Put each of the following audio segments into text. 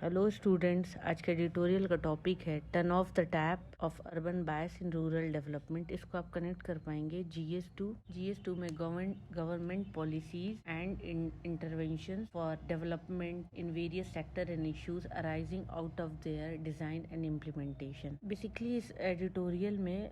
Hello students, आज का editorial का टॉपिक है turn off the tap of urban bias in rural development. इसको आप कनेक्ट कर पाएंगे जीएस टू में government policies and intervention for development in various sector and issues arising out of their design and implementation. Basically इस editorial में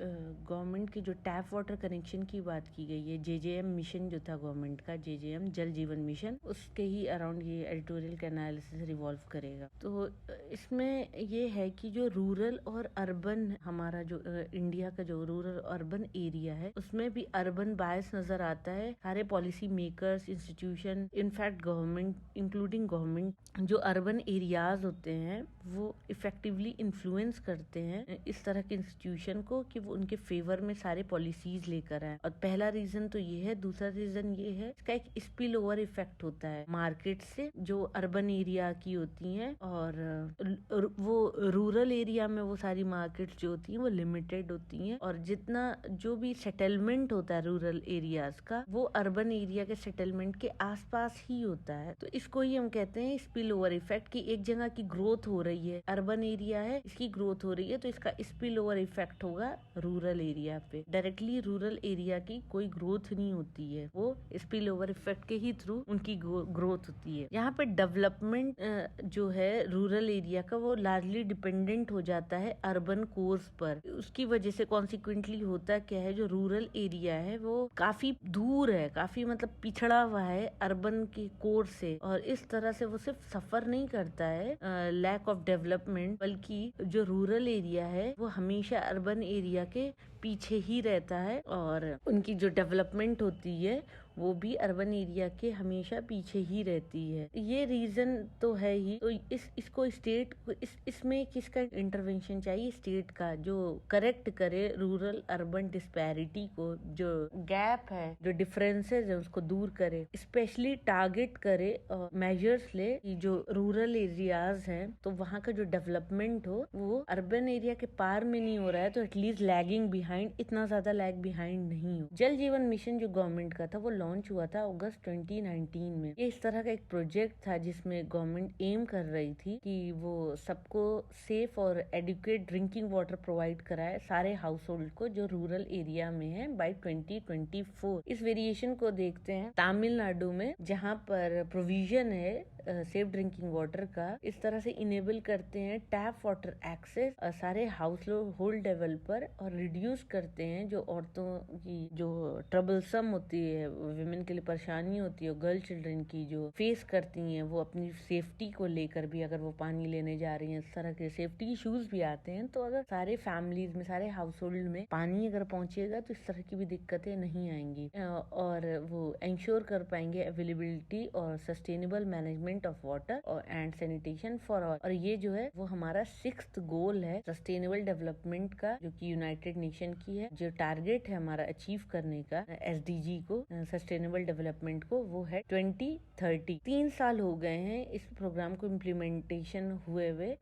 government के जो tap water connection की बात की गई है, जेजेएम मिशन जो था गवर्नमेंट का, जेजेएम जल जीवन मिशन, उसके ही अराउंड ये एडिटोरियल का एनालिसिस रिवॉल्व करेगा। तो इसमें ये है कि जो रूरल और अर्बन, हमारा जो इंडिया का जो रूरल अर्बन एरिया है, उसमें भी अर्बन बायस नजर आता है। सारे policy makers, institution, in fact government, including government, जो अर्बन एरियाज होते हैं वो इफेक्टिवली इन्फ्लुएंस करते हैं इस तरह के इंस्टीट्यूशन को कि वो उनके फेवर में सारे पॉलिसीज लेकर आए। और पहला रीजन तो ये है। दूसरा रीजन ये है, इसका एक स्पिल ओवर इफेक्ट होता है मार्केट से, जो अर्बन एरिया की होती हैं, और वो रूरल एरिया में वो सारी मार्केट्स जो होती हैं वो लिमिटेड होती हैं, और जितना जो भी सेटलमेंट होता है रूरल एरियाज का, वो अर्बन एरिया के सेटलमेंट के आसपास ही होता है। तो इसको ही हम कहते हैं स्पिल ओवर इफेक्ट, कि एक जगह की ग्रोथ हो रही है, अर्बन एरिया है, इसकी ग्रोथ हो रही है, तो इसका स्पिल ओवर इफेक्ट होगा रूरल एरिया पे। डायरेक्टली रूरल एरिया की कोई ग्रोथ नहीं होती है, वो स्पिल ओवर इफेक्ट के ही थ्रू उनकी ग्रोथ होती है। यहाँ पे डेवलपमेंट जो है रूरल एरिया का, वो लार्जली डिपेंडेंट हो जाता है अर्बन कोर्स पर। उसकी वजह से कॉन्सिक्वेंटली होता क्या है, जो रूरल एरिया है वो काफी दूर है, काफी मतलब पिछड़ा हुआ है अर्बन के कोर से, और इस तरह से वो सिर्फ सफर नहीं करता है लैक ऑफ डेवलपमेंट, बल्कि जो रूरल एरिया है वो हमेशा अर्बन एरिया के पीछे ही रहता है, और उनकी जो डेवलपमेंट होती है वो भी अर्बन एरिया के हमेशा पीछे ही रहती है। ये रीजन तो है ही। तो इसको स्टेट को इसमें किसका इंटरवेंशन चाहिए? स्टेट का, जो करेक्ट करे रूरल अर्बन डिस्पैरिटी को, जो गैप है, जो डिफरेंसेस है, उसको दूर करे, स्पेशली टारगेट करे और मेजर्स ले कि जो रूरल एरियाज हैं तो वहाँ का जो डेवलपमेंट हो वो अर्बन एरिया के पार में नहीं हो रहा है, तो एटलीस्ट लैगिंग बिहाइंड, इतना ज्यादा लैग बिहाइंड नहीं हो। जल जीवन मिशन जो गवर्नमेंट का था वो लॉन्च हुआ था अगस्त 2019 में। ये इस तरह का एक प्रोजेक्ट था जिसमें गवर्नमेंट एम कर रही थी कि वो सबको सेफ और एडुकेट ड्रिंकिंग वाटर प्रोवाइड कराए, सारे हाउस होल्ड को जो रूरल एरिया में है, बाय 2024। इस वेरिएशन को देखते हैं तमिलनाडु में, जहाँ पर प्रोविजन है सेफ ड्रिंकिंग वाटर का। इस तरह से इनेबल करते हैं टैप वाटर एक्सेस सारे हाउस होल्ड लेवल पर, और रिड्यूस करते हैं जो औरतों की जो ट्रबलसम होती है, विमेन के लिए परेशानी होती है, गर्ल चिल्ड्रन की जो फेस करती हैं, वो अपनी सेफ्टी को लेकर भी, अगर वो पानी लेने जा रही हैं, इस तरह के सेफ्टी इश्यूज भी आते हैं। तो अगर सारे फैमिलीज में, सारे हाउस होल्ड में पानी अगर पहुंचेगा तो इस तरह की भी दिक्कतें नहीं आएंगी, और वो इंश्योर कर पाएंगे अवेलेबिलिटी और sustainable management of water and sanitation for all. और ये जो है वो हमारा 6th गोल है सस्टेनेबल डेवलपमेंट का, जो कि यूनाइटेड नेशन की है। जो टारगेट है हमारा अचीव करने का एसडीजी को, सस्टेनेबल डेवलपमेंट को, वो है 2030। 3 साल हो गए हैं इस प्रोग्राम को इम्प्लीमेंटेशन हुए हुए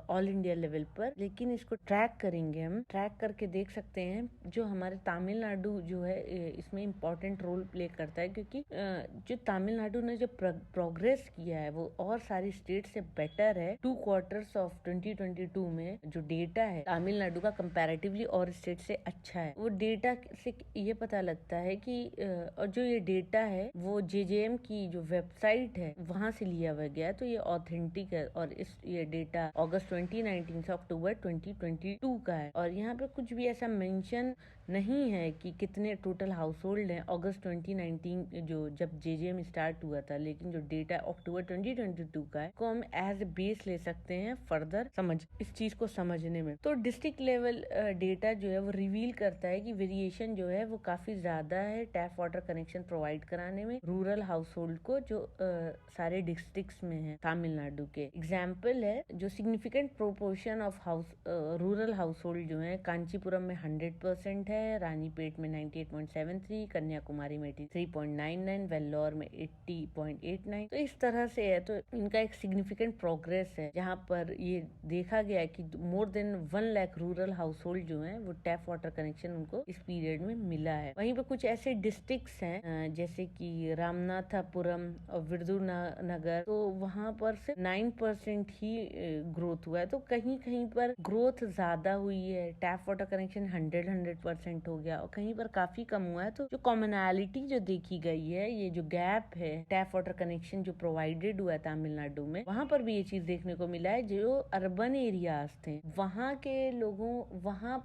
ऑल इंडिया लेवल पर, लेकिन इसको ट्रैक करेंगे हम। ट्रैक करके देख सकते हैं जो हमारे तमिलनाडु जो है इसमें इम्पोर्टेंट रोल प्ले करता है, क्योंकि जो तमिलनाडु ने जो प्रोग्रेस किया है वो और सारी स्टेट से बेटर है। 2 क्वार्टर्स ऑफ 2022 में जो डेटा है तमिलनाडु का कंपैरेटिवली और स्टेट से अच्छा है। वो डेटा से ये पता लगता है कि और जो ये डेटा है वो जेजेएम की जो वेबसाइट है वहां से लिया हुआ गया है, तो ये ऑथेंटिक है। और ये डेटा अगस्त 2019 से अक्टूबर 2022 का है, और यहाँ पे कुछ भी ऐसा मेंशन नहीं है कि कितने टोटल हाउस होल्ड है अगस्त 2019 जो जब जेजेएम स्टार्ट हुआ था, लेकिन जो डेटा अक्टूबर 2022 का है को हम एज ए बेस ले सकते हैं फर्दर इस चीज को समझने में। तो डिस्ट्रिक्ट लेवल डेटा जो है वो रिवील करता है कि वेरिएशन जो है वो काफी ज्यादा है टैप वाटर कनेक्शन प्रोवाइड कराने में रूरल हाउस होल्ड को, जो सारे डिस्ट्रिक्ट्स में है तमिलनाडु के। एग्जाम्पल है जो significant proportion of rural house hold जो है कांचीपुरम में 100% है, है, रानीपेट में 98.73, कन्याकुमारी में 83.99, वेल्लोर में 80.89। तो इस तरह से है, तो इनका एक सिग्निफिकेंट प्रोग्रेस है, जहाँ पर ये देखा गया है कि more than 1 lakh rural house hold जो है वो टैप वाटर कनेक्शन उनको इस पीरियड में मिला है। वहीं पे कुछ ऐसे डिस्ट्रिक्ट्स हैं जैसे कि रामनाथपुरम और विरुधुनगर, तो वहाँ पर सिर्फ 9% ही ग्रोथ हुआ है। तो कहीं कहीं पर ग्रोथ ज्यादा हुई है, टैप वाटर कनेक्शन 100% हो गया, और कहीं पर काफी कम हुआ है। तो जो कॉमनैलिटी जो देखी गई है, ये जो गैप है टैप वाटर कनेक्शन जो प्रोवाइडेड हुआ है तमिलनाडु में, वहाँ पर भी ये चीज देखने को मिला है। जो अर्बन एरियाज थे वहाँ के लोगों वहाँ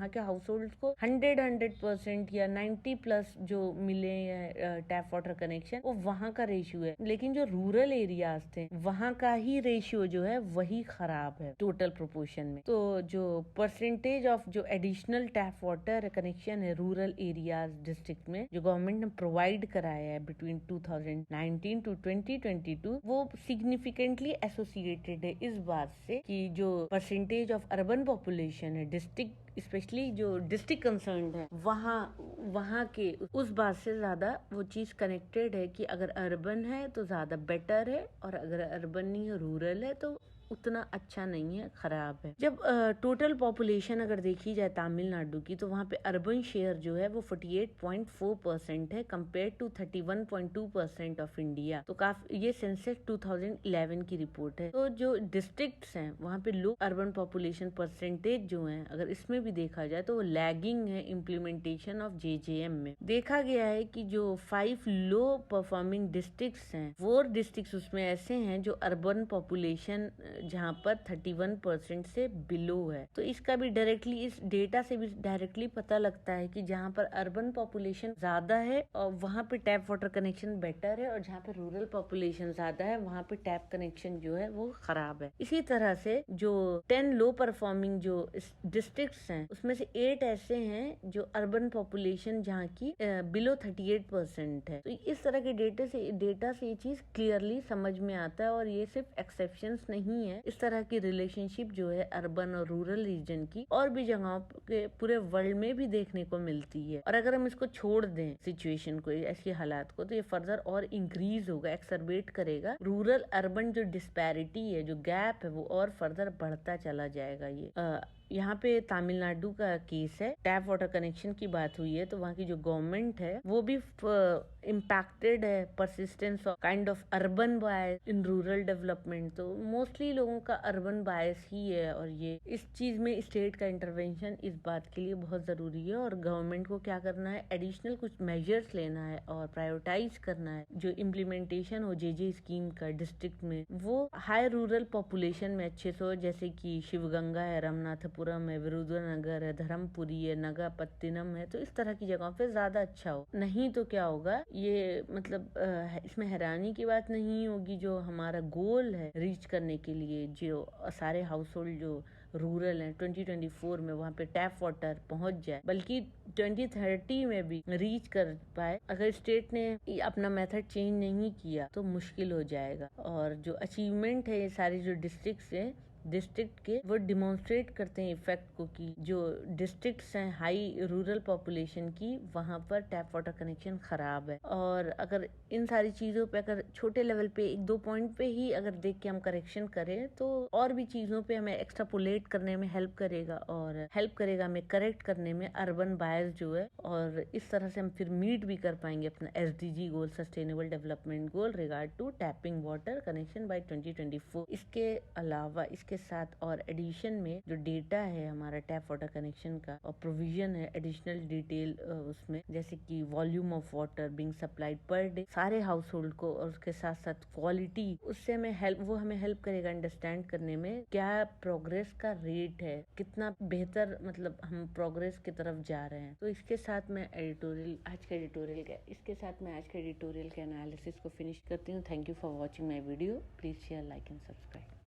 के हाउस होल्ड को 100% या 90+ जो मिले टैप वाटर कनेक्शन, वो वहाँ का रेशियो है। लेकिन जो रूरल एरियाज थे वहाँ का ही रेशियो जो है वही खराब है टोटल प्रोपोर्शन में। तो जो परसेंटेज ऑफ जो एडिशनल टैप वाटर कनेक्शन है रूरल एरियाज डिस्ट्रिक्ट में जो गवर्नमेंट ने प्रोवाइड कराया है बिटवीन 2019 टू 2022, वो सिग्निफिकेंटली एसोसिएटेड है इस बात से कि जो परसेंटेज ऑफ अर्बन पॉपुलेशन है डिस्ट्रिक्ट, स्पेशली जो डिस्ट्रिक्ट कंसर्न है वहाँ के उस बात से ज्यादा वो चीज कनेक्टेड है कि अगर अर्बन है तो ज्यादा बेटर है, और अगर अर्बन नहीं है रूरल है तो उतना अच्छा नहीं है, खराब है। जब टोटल पॉपुलेशन अगर देखी जाए तमिलनाडु की, तो वहाँ पे अर्बन शेयर जो है वो 48.4% है कंपेयर टू 31.2% ऑफ इंडिया। तो काफी, ये सेंसस 2011 की रिपोर्ट है। तो जो डिस्ट्रिक्ट्स हैं वहाँ पे लोग अर्बन पॉपुलेशन परसेंटेज जो है अगर इसमें भी देखा जाए तो वो लैगिंग है इम्प्लीमेंटेशन ऑफ जेजेएम में। देखा गया है कि जो 5 लो परफॉर्मिंग डिस्ट्रिक्ट्स हैं, 4 डिस्ट्रिक्ट्स उसमें ऐसे हैं जो अर्बन पॉपुलेशन जहाँ पर 31% से बिलो है। तो इसका भी डायरेक्टली, इस डेटा से भी डायरेक्टली पता लगता है कि जहाँ पर अर्बन पॉपुलेशन ज्यादा है और वहाँ पे टैप वाटर कनेक्शन बेटर है, और जहाँ पे रूरल पॉपुलेशन ज्यादा है वहाँ पे टैप कनेक्शन जो है वो खराब है। इसी तरह से जो 10 लो परफॉर्मिंग जो डिस्ट्रिक्ट्स हैं उसमें से 8 ऐसे हैं जो अर्बन पॉपुलेशन जहाँ की बिलो 38% है। तो इस तरह के डेटा से ये चीज क्लियरली समझ में आता है, और ये सिर्फ एक्सेप्शंस नहीं है। इस तरह की रिलेशनशिप जो है अर्बन और रूरल रीजन की और भी जगहों के पूरे वर्ल्ड में भी देखने को मिलती है। और अगर हम इसको छोड़ दें सिचुएशन को, ऐसी हालात को, तो ये फर्दर और इंक्रीज होगा, एक्सरबेट करेगा। रूरल अर्बन जो डिस्पैरिटी है, जो गैप है, वो और फर्दर बढ़ता चला जाएगा। ये यहाँ पे तमिलनाडु का केस है, टैप वाटर कनेक्शन की बात हुई है, तो वहाँ की जो गवर्नमेंट है वो भी इम्पैक्टेड है persistence of kind of urban bias in rural development. तो मोस्टली लोगों का अर्बन बायस ही है, और ये इस चीज में स्टेट का इंटरवेंशन इस बात के लिए बहुत जरूरी है। और गवर्नमेंट को क्या करना है, एडिशनल कुछ मेजर्स लेना है और प्रायोरिटाइज करना है। जो इम्प्लीमेंटेशन हो जेजे स्कीम का डिस्ट्रिक्ट में, वो हाई रूरल पॉपुलेशन में अच्छे से हो, जैसे कि शिवगंगा है, रामनाथपुरम है, विरुधुनगर है, धर्मपुरी है, नगापत्तिनम है। तो इस तरह की जगहों पे ज्यादा अच्छा हो। नहीं तो क्या होगा, ये मतलब इसमें हैरानी की बात नहीं होगी। जो हमारा गोल है रीच करने के लिए, जो सारे हाउस होल्ड जो रूरल है 2024 में वहाँ पे टैप वाटर पहुँच जाए, बल्कि 2030 में भी रीच कर पाए। अगर स्टेट ने अपना मेथड चेंज नहीं किया तो मुश्किल हो जाएगा। और जो अचीवमेंट है ये सारी जो डिस्ट्रिक्ट के, वो डिमॉन्स्ट्रेट करते हैं इफेक्ट को कि जो डिस्ट्रिक्ट्स हैं हाई रूरल पॉपुलेशन की, वहाँ पर टैप वाटर कनेक्शन खराब है। और अगर इन सारी चीजों पे अगर छोटे लेवल पे 1-2 पॉइंट पे ही अगर देख के हम करेक्शन करें, तो और भी चीजों पे हमें एक्स्ट्रापोलेट करने में हेल्प करेगा, और हेल्प करेगा हमें करेक्ट करने में अर्बन बायस जो है। और इस तरह से हम फिर मीट भी कर पाएंगे अपना SDG goal, sustainable development goal, regard to tapping water connection by 2024। इसके अलावा इसके साथ और एडिशन में जो डेटा है हमारा टैप वाटर कनेक्शन का, और प्रोविजन है एडिशनल डिटेल उसमें, जैसे कि volume of water being supplied per day सारे हाउस होल्ड को, और उसके साथ साथ क्वालिटी, उससे हमें हेल्प करेगा अंडरस्टैंड करने में क्या प्रोग्रेस का रेट है, कितना बेहतर मतलब हम प्रोग्रेस की तरफ जा रहे हैं। तो इसके साथ मैं आज का एडिटोरियल के एनालिसिस को फिनिश करती हूँ। Thank you for watching my video. Please share, like and subscribe.